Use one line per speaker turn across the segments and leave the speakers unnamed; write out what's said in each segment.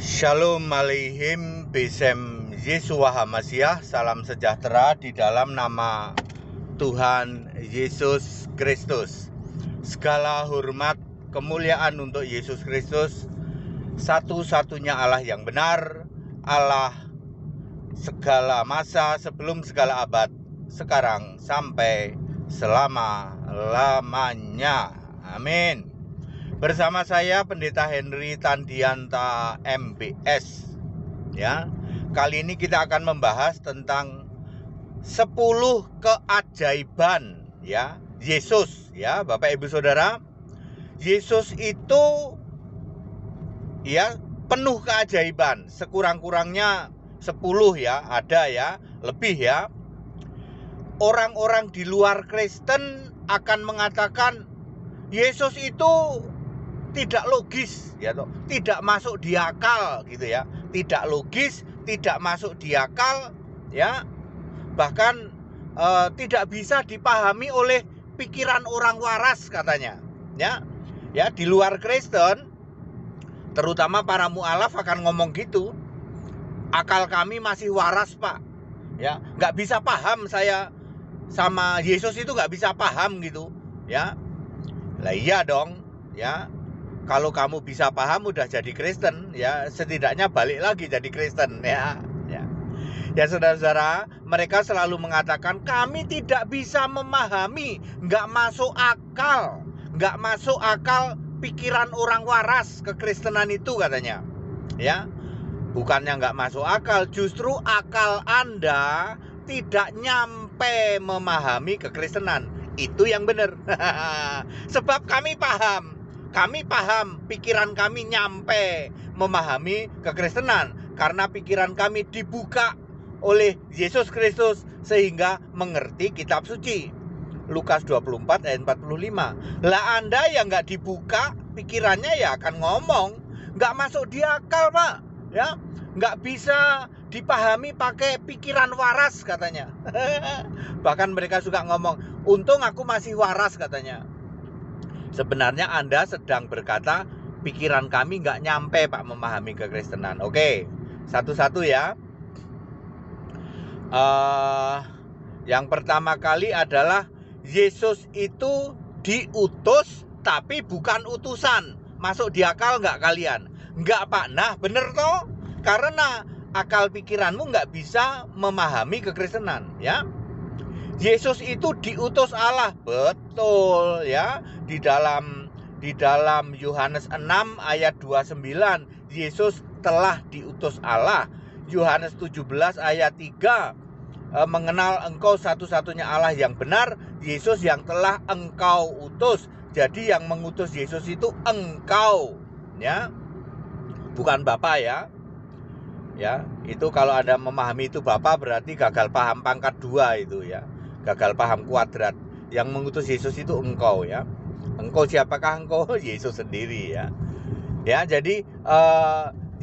Shalom Aleihim Besem Yeshua HaMashiach. Salam sejahtera di dalam nama Tuhan Yesus Kristus. Segala hormat kemuliaan untuk Yesus Kristus, satu-satunya Allah yang benar, Allah segala masa, sebelum segala abad, sekarang sampai selama-lamanya. Amin. Bersama saya Pendeta Henry Tandianta MBS. Ya. Kali ini kita akan membahas tentang 10 keajaiban ya Yesus ya, Bapak Ibu Saudara. Yesus itu ya penuh keajaiban, sekurang-kurangnya 10 ya, ada ya, lebih ya. Orang-orang di luar Kristen akan mengatakan Yesus itu tidak logis ya toh, tidak masuk di akal gitu ya, tidak logis, tidak masuk di akal ya, bahkan tidak bisa dipahami oleh pikiran orang waras katanya ya. Ya, di luar Kristen terutama para mu'alaf akan ngomong gitu, akal kami masih waras pak ya, nggak bisa paham saya sama Yesus itu, nggak bisa paham gitu ya. Lah iya dong ya, kalau kamu bisa paham udah jadi Kristen ya, setidaknya balik lagi jadi Kristen ya. Ya saudara-saudara, mereka selalu mengatakan kami tidak bisa memahami, nggak masuk akal pikiran orang waras kekristenan itu katanya. Ya, bukannya nggak masuk akal, justru akal Anda tidak nyampe memahami kekristenan. Itu yang benar. Sebab kami paham, pikiran kami nyampe memahami kekristenan karena pikiran kami dibuka oleh Yesus Kristus sehingga mengerti kitab suci. Lukas 24 ayat 45. Lah Anda yang nggak dibuka pikirannya ya akan ngomong nggak masuk di akal pak ya, nggak bisa dipahami pakai pikiran waras katanya. Bahkan mereka suka ngomong, untung aku masih waras katanya. Sebenarnya Anda sedang berkata pikiran kami nggak nyampe pak memahami kekristenan. Oke, satu-satu ya. Yang pertama kali adalah Yesus itu diutus tapi bukan utusan. Masuk di akal nggak kalian? Nggak pak. Nah bener toh, karena akal pikiranmu nggak bisa memahami kekristenan ya. Yesus itu diutus Allah, betul ya. Di dalam Yohanes 6 ayat 29, Yesus telah diutus Allah. Yohanes 17 ayat 3, mengenal engkau satu-satunya Allah yang benar, Yesus yang telah engkau utus. Jadi yang mengutus Yesus itu engkau ya, bukan Bapa ya. Ya, itu kalau Anda memahami itu Bapa berarti gagal paham pangkat 2 itu ya. Gagal paham kuadrat. Yang mengutus Yesus itu engkau ya. Engkau siapakah engkau? Yesus sendiri ya. Ya, jadi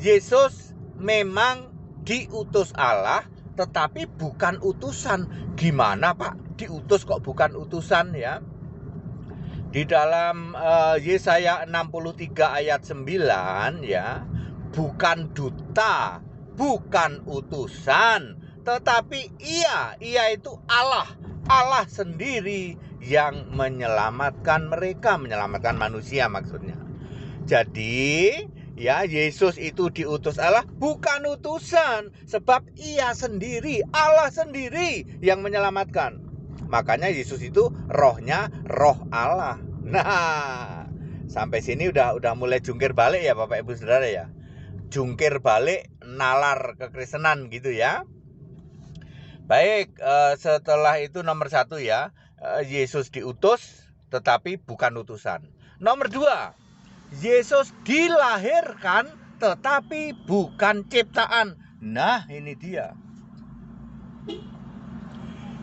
Yesus memang diutus Allah tetapi bukan utusan. Gimana Pak? Diutus kok bukan utusan ya? Di dalam Yesaya 63 ayat 9 ya, bukan duta, bukan utusan, tetapi ia itu Allah sendiri yang menyelamatkan mereka, menyelamatkan manusia maksudnya. Jadi ya, Yesus itu diutus Allah, bukan utusan, sebab ia sendiri, Allah sendiri yang menyelamatkan. Makanya Yesus itu rohnya roh Allah. Nah, sampai sini udah mulai jungkir balik ya Bapak Ibu Saudara ya. Jungkir balik nalar kekristenan gitu ya. Baik, setelah itu nomor 1 ya, Yesus diutus tetapi bukan utusan. Nomor 2, Yesus dilahirkan tetapi bukan ciptaan. Nah, ini dia.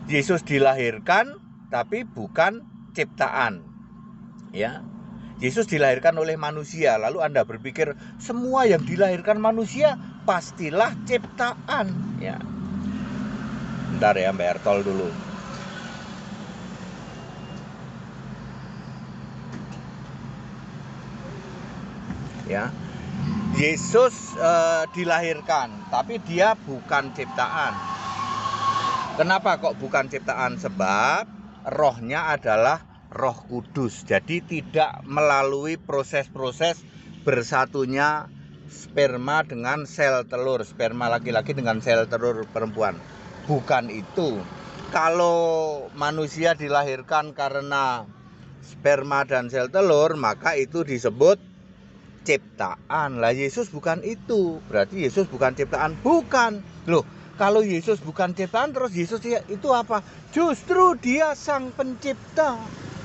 Yesus dilahirkan tapi bukan ciptaan. Ya. Yesus dilahirkan oleh manusia. Lalu Anda berpikir semua yang dilahirkan manusia pastilah ciptaan, ya. Bentar ya, bayar tol dulu. Ya. Yesus dilahirkan, tapi dia bukan ciptaan. Kenapa kok bukan ciptaan? Sebab rohnya adalah Roh Kudus. Jadi tidak melalui proses-proses bersatunya sperma dengan sel telur, sperma laki-laki dengan sel telur perempuan. Bukan itu. Kalau manusia dilahirkan karena sperma dan sel telur, maka itu disebut ciptaan. Lah Yesus bukan itu. Berarti Yesus bukan ciptaan. Bukan. Loh, kalau Yesus bukan ciptaan, terus Yesus itu apa? Justru dia sang pencipta.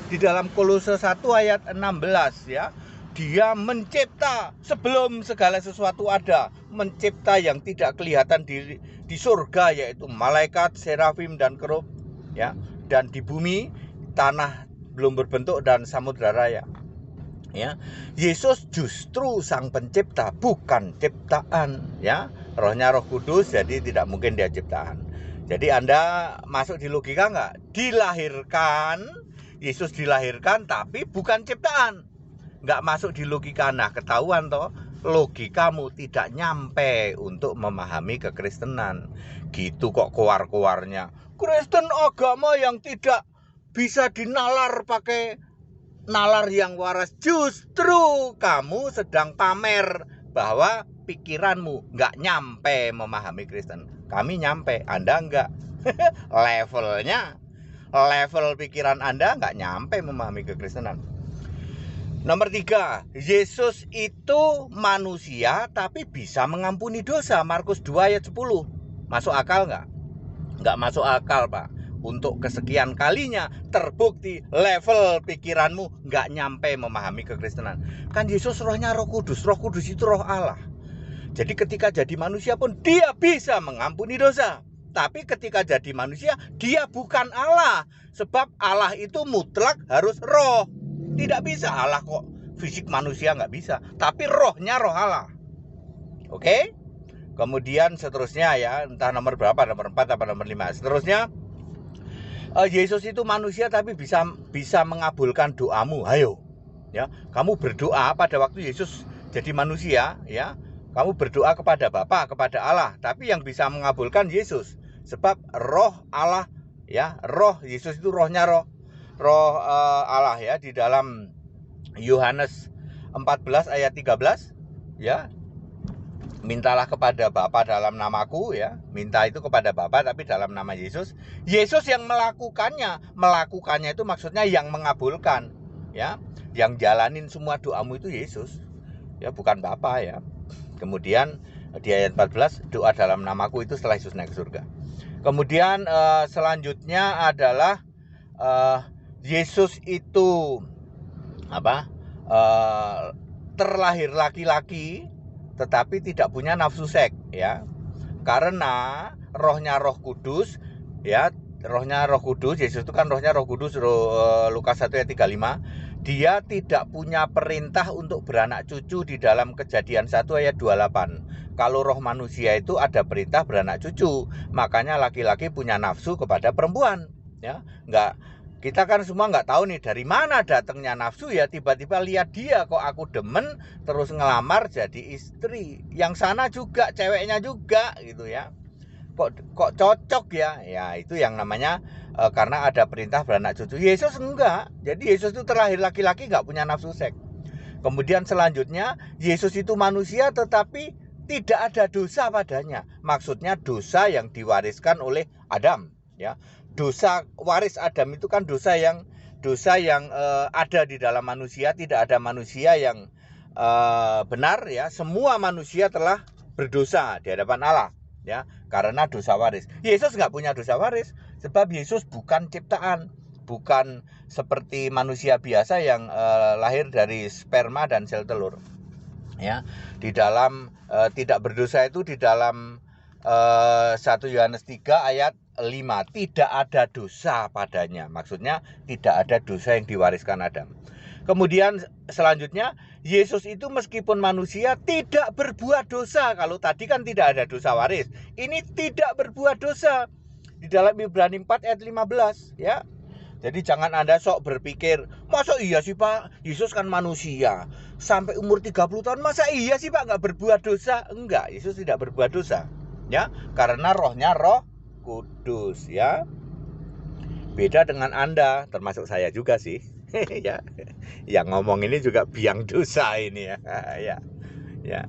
Di dalam Kolose 1 ayat 16 ya. Dia mencipta sebelum segala sesuatu ada. Mencipta yang tidak kelihatan di surga, yaitu malaikat, serafim dan kerub ya. Dan di bumi tanah belum berbentuk dan samudra raya. Ya, Yesus justru sang pencipta, bukan ciptaan ya. Rohnya Roh Kudus, jadi tidak mungkin dia ciptaan. Jadi Anda masuk di logika nggak? Dilahirkan, Yesus dilahirkan tapi bukan ciptaan. Nggak masuk di logika. Nah, ketahuan toh, logikamu tidak nyampe untuk memahami kekristenan. Gitu kok keluar-keluarnya. Kristen agama yang tidak bisa dinalar pakai nalar yang waras. Justru kamu sedang pamer bahwa pikiranmu nggak nyampe memahami Kristen. Kami nyampe, Anda nggak. Level pikiran Anda nggak nyampe memahami kekristenan. Nomor 3, Yesus itu manusia tapi bisa mengampuni dosa. Markus 2 ayat 10. Masuk akal nggak? Nggak masuk akal, Pak. Untuk kesekian kalinya terbukti level pikiranmu nggak nyampe memahami kekristenan. Kan Yesus rohnya Roh Kudus. Roh Kudus itu roh Allah. Jadi ketika jadi manusia pun dia bisa mengampuni dosa. Tapi ketika jadi manusia dia bukan Allah. Sebab Allah itu mutlak harus roh. Tidak bisa Allah kok fisik manusia nggak bisa. Tapi rohnya roh Allah. Oke? Kemudian seterusnya ya, entah nomor berapa, nomor 4 atau nomor 5. Seterusnya Yesus itu manusia tapi bisa mengabulkan doamu. Ayo, ya, kamu berdoa pada waktu Yesus jadi manusia, ya, kamu berdoa kepada Bapa, kepada Allah, tapi yang bisa mengabulkan Yesus, sebab Roh Allah, ya, Roh Yesus itu rohnya Roh Allah ya. Di dalam Yohanes 14 ayat 13, ya. Mintalah kepada Bapa dalam namaku ya. Minta itu kepada Bapa tapi dalam nama Yesus. Yesus yang melakukannya. Melakukannya itu maksudnya yang mengabulkan ya. Yang jalanin semua doamu itu Yesus. Ya, bukan Bapa ya. Kemudian di ayat 14, doa dalam namaku itu setelah Yesus naik ke surga. Kemudian selanjutnya adalah Yesus itu terlahir laki-laki tetapi tidak punya nafsu seks ya. Karena rohnya Roh Kudus ya, rohnya Roh Kudus, Yesus itu kan rohnya Roh Kudus, Lukas 1 ayat 35. Dia tidak punya perintah untuk beranak cucu di dalam Kejadian 1 ayat 28. Kalau roh manusia itu ada perintah beranak cucu. Makanya laki-laki punya nafsu kepada perempuan ya. Kita kan semua nggak tahu nih dari mana datangnya nafsu ya. Tiba-tiba lihat dia kok aku demen, terus ngelamar jadi istri. Yang sana juga ceweknya juga gitu ya. Kok cocok ya. Ya itu yang namanya karena ada perintah beranak cucu. Yesus enggak. Jadi Yesus itu terlahir laki-laki, nggak punya nafsu seks. Kemudian selanjutnya Yesus itu manusia tetapi tidak ada dosa padanya. Maksudnya dosa yang diwariskan oleh Adam ya. Dosa waris Adam itu kan dosa yang ada di dalam manusia. Tidak ada manusia yang benar ya. Semua manusia telah berdosa di hadapan Allah ya, karena dosa waris. Yesus nggak punya dosa waris sebab Yesus bukan ciptaan, bukan seperti manusia biasa yang lahir dari sperma dan sel telur ya. Di dalam tidak berdosa itu di dalam 1 Yohanes 3 ayat 5, tidak ada dosa padanya. Maksudnya tidak ada dosa yang diwariskan Adam. Kemudian selanjutnya Yesus itu meskipun manusia tidak berbuat dosa. Kalau tadi kan tidak ada dosa waris, ini tidak berbuat dosa. Di dalam Ibrani 4 ayat 15 ya. Jadi jangan Anda sok berpikir, masa iya sih Pak, Yesus kan manusia. sampai umur 30 tahun. Masa iya sih Pak nggak berbuat dosa? Enggak, Yesus tidak berbuat dosa. Ya, karena rohnya Roh Kudus ya. Beda dengan Anda, termasuk saya juga sih. Ya. Yang ngomong ini juga biang dosa ini ya. Ya. Ya.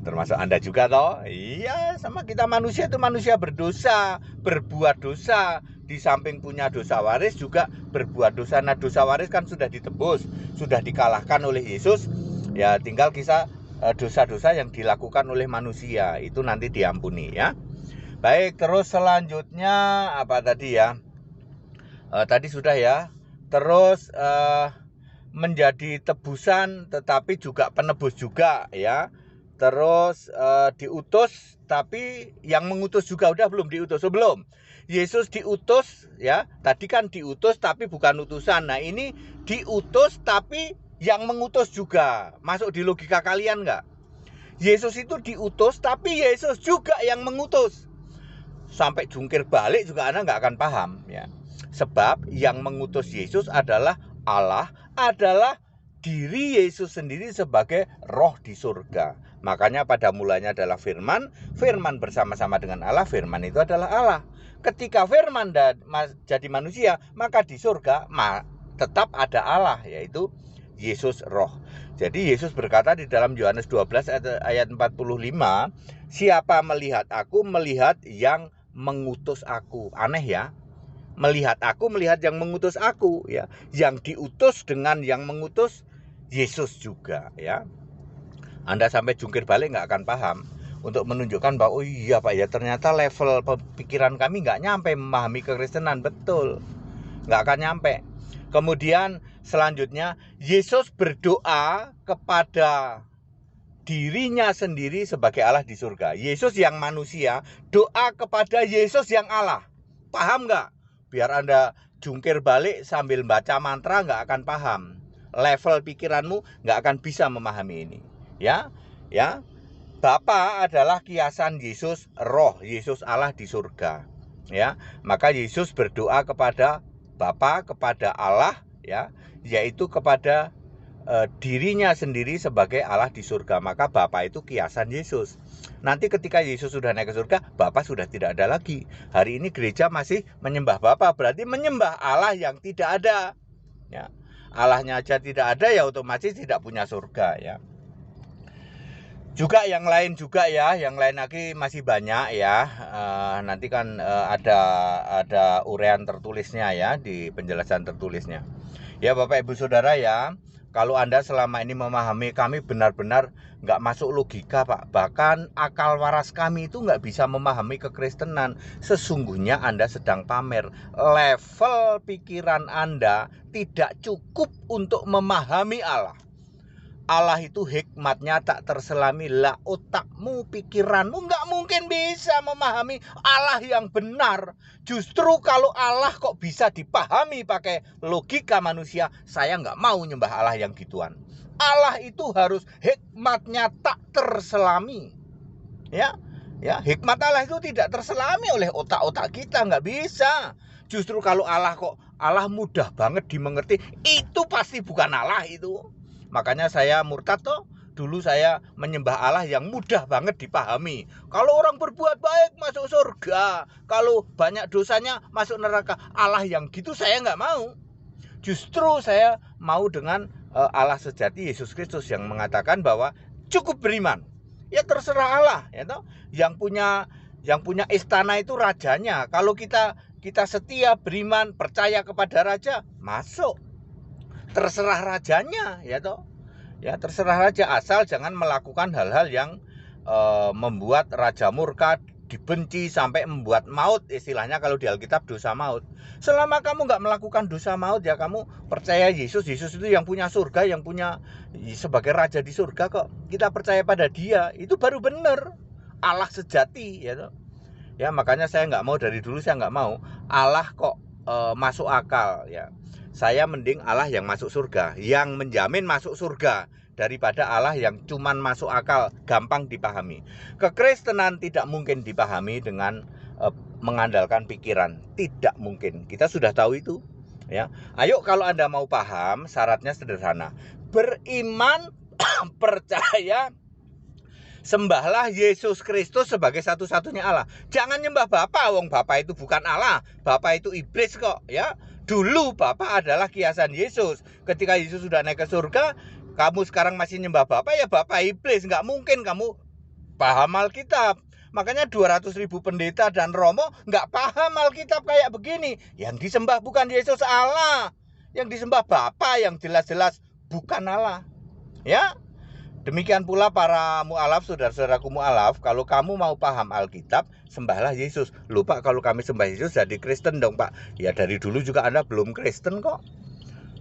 Termasuk Anda juga toh. Iya, sama kita manusia itu manusia berdosa, berbuat dosa. Di samping punya dosa waris juga berbuat dosa. Nah, dosa waris kan sudah ditebus, sudah dikalahkan oleh Yesus. Ya, tinggal kisah dosa-dosa yang dilakukan oleh manusia itu nanti diampuni ya. Baik, terus selanjutnya apa tadi ya? Tadi sudah ya. Terus menjadi tebusan tetapi juga penebus juga ya. Terus diutus tapi yang mengutus juga udah belum diutus sebelum. Yesus diutus ya. Tadi kan diutus tapi bukan utusan. Nah, ini diutus tapi yang mengutus juga. Masuk di logika kalian nggak? Yesus itu diutus tapi Yesus juga yang mengutus. Sampai jungkir balik juga Anda nggak akan paham ya. Sebab yang mengutus Yesus adalah Allah, adalah diri Yesus sendiri sebagai roh di surga. Makanya pada mulanya adalah firman, firman bersama-sama dengan Allah, firman itu adalah Allah. Ketika firman jadi manusia, maka di surga tetap ada Allah, yaitu Yesus roh. Jadi Yesus berkata di dalam Yohanes 12 ayat 45, siapa melihat aku, melihat yang mengutus aku. Aneh ya. Melihat aku, melihat yang mengutus aku ya. Yang diutus dengan yang mengutus Yesus juga ya. Anda sampai jungkir balik nggak akan paham. Untuk menunjukkan bahwa oh iya Pak ya, ternyata level pikiran kami nggak nyampe memahami kekristenan. Betul, nggak akan nyampe. Kemudian selanjutnya Yesus berdoa kepada dirinya sendiri sebagai Allah di surga. Yesus yang manusia doa kepada Yesus yang Allah. Paham nggak? Biar Anda jungkir balik sambil baca mantra nggak akan paham. Level pikiranmu nggak akan bisa memahami ini. Ya, ya. Bapa adalah kiasan Yesus roh, Yesus Allah di surga. Ya, maka Yesus berdoa kepada Bapa, kepada Allah ya, yaitu kepada dirinya sendiri sebagai Allah di surga. Maka Bapa itu kiasan Yesus. Nanti ketika Yesus sudah naik ke surga, Bapa sudah tidak ada lagi. Hari ini gereja masih menyembah Bapa, berarti menyembah Allah yang tidak ada. Ya. Allahnya aja tidak ada, ya otomatis tidak punya surga ya. Juga yang lain juga ya, yang lain lagi masih banyak ya. Nanti kan ada uraian tertulisnya ya, di penjelasan tertulisnya. Ya Bapak Ibu Saudara ya, kalau Anda selama ini memahami kami benar-benar nggak masuk logika Pak. Bahkan akal waras kami itu nggak bisa memahami kekristenan. Sesungguhnya Anda sedang pamer. Level pikiran Anda tidak cukup untuk memahami Allah. Allah itu hikmatnya tak terselami. Lah otakmu, pikiranmu nggak mungkin bisa memahami Allah yang benar. Justru kalau Allah kok bisa dipahami pakai logika manusia, saya nggak mau nyembah Allah yang gituan. Allah itu harus hikmatnya tak terselami. Ya, ya, hikmat Allah itu tidak terselami oleh otak-otak kita, nggak bisa. Justru kalau Allah mudah banget dimengerti, itu pasti bukan Allah itu. Makanya saya murtad toh. Dulu saya menyembah Allah yang mudah banget dipahami. Kalau orang berbuat baik masuk surga, kalau banyak dosanya masuk neraka. Allah yang gitu saya nggak mau. Justru saya mau dengan Allah sejati Yesus Kristus yang mengatakan bahwa cukup beriman. Ya terserah Allah, ya toh. Yang punya istana itu rajanya. Kalau kita setia, beriman, percaya kepada raja, masuk. Terserah rajanya ya toh. Ya terserah raja, asal jangan melakukan hal-hal yang membuat raja murka, dibenci sampai membuat maut, istilahnya kalau di Alkitab dosa maut. Selama kamu nggak melakukan dosa maut ya kamu percaya Yesus itu yang punya surga, yang punya sebagai raja di surga kok. Kita percaya pada Dia, itu baru benar Allah sejati ya toh. Ya makanya saya nggak mau, dari dulu saya nggak mau Allah kok masuk akal ya. Saya mending Allah yang masuk surga, yang menjamin masuk surga, daripada Allah yang cuman masuk akal, gampang dipahami. Kekristenan tidak mungkin dipahami dengan mengandalkan pikiran, tidak mungkin. Kita sudah tahu itu ya. Ayo kalau Anda mau paham, syaratnya sederhana. Beriman percaya sembahlah Yesus Kristus sebagai satu-satunya Allah. Jangan nyembah Bapa, wong Bapa itu bukan Allah. Bapa itu iblis kok, ya. Dulu Bapa adalah kiasan Yesus. Ketika Yesus sudah naik ke surga, kamu sekarang masih nyembah Bapa, ya Bapa iblis. Nggak mungkin kamu paham Alkitab. Makanya 200.000 pendeta dan romo nggak paham Alkitab kayak begini. Yang disembah bukan Yesus Allah. Yang disembah Bapa yang jelas-jelas bukan Allah. Ya. Demikian pula para mu'alaf, saudara-saudaraku mu'alaf, kalau kamu mau paham Alkitab, sembahlah Yesus. Lupa kalau kami sembah Yesus jadi Kristen dong, Pak. Ya dari dulu juga Anda belum Kristen kok.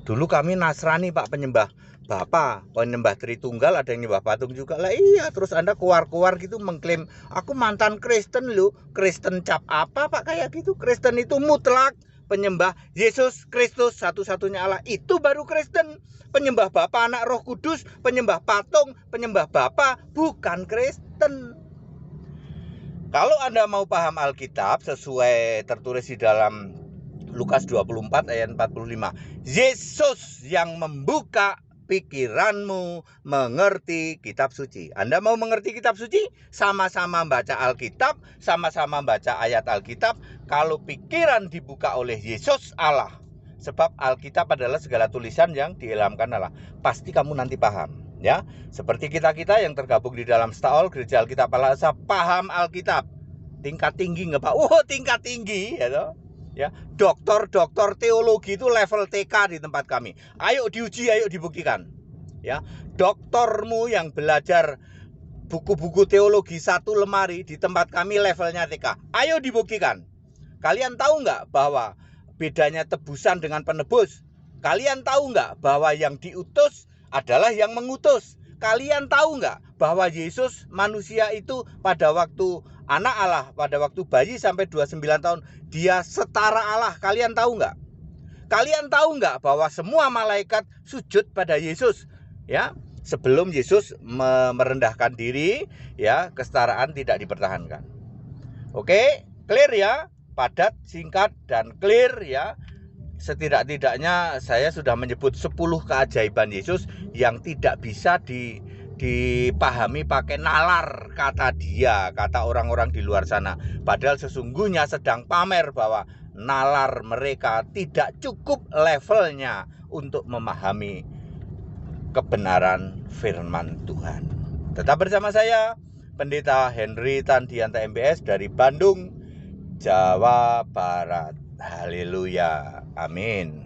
Dulu kami Nasrani, Pak, penyembah Bapa, penyembah Tritunggal, ada yang nyembah patung juga. Lah iya, terus Anda keluar-keluar gitu mengklaim, aku mantan Kristen loh. Kristen cap apa, Pak, kayak gitu? Kristen itu mutlak penyembah Yesus Kristus satu-satunya Allah. Itu baru Kristen. Penyembah Bapa, Anak, Roh Kudus, penyembah patung, penyembah Bapa, bukan Kristen. Kalau Anda mau paham Alkitab sesuai tertulis di dalam Lukas 24 ayat 45, Yesus yang membuka pikiranmu mengerti kitab suci. Anda mau mengerti kitab suci? Sama-sama baca Alkitab, sama-sama baca ayat Alkitab. Kalau pikiran dibuka oleh Yesus Allah, sebab Alkitab adalah segala tulisan yang diilhamkan Allah, pasti kamu nanti paham, ya. Seperti kita-kita yang tergabung di dalam Staol Gereja Alkitab Al-Aqsa, paham Alkitab. Tingkat tinggi nggak, Pak? Oh, tingkat tinggi, ya toh? Ya, doktor teologi itu level TK di tempat kami. Ayo diuji, ayo dibuktikan. Ya, doktormu yang belajar buku-buku teologi satu lemari di tempat kami levelnya TK. Ayo dibuktikan. Kalian tahu nggak bahwa bedanya tebusan dengan penebus? Kalian tahu nggak bahwa yang diutus adalah yang mengutus? Kalian tahu nggak bahwa Yesus manusia itu pada waktu anak Allah, pada waktu bayi sampai 29 tahun, dia setara Allah. Kalian tahu nggak? Kalian tahu nggak bahwa semua malaikat sujud pada Yesus? Ya, sebelum Yesus merendahkan diri, ya, kesetaraan tidak dipertahankan. Oke, clear ya? Padat, singkat, dan clear ya. Setidak-tidaknya saya sudah menyebut 10 keajaiban Yesus yang tidak bisa dipahami pakai nalar kata dia, kata orang-orang di luar sana. Padahal sesungguhnya sedang pamer bahwa nalar mereka tidak cukup levelnya untuk memahami kebenaran firman Tuhan. Tetap bersama saya, Pendeta Henry Tandianta MBS dari Bandung, Jawa Barat. Haleluya. Amin.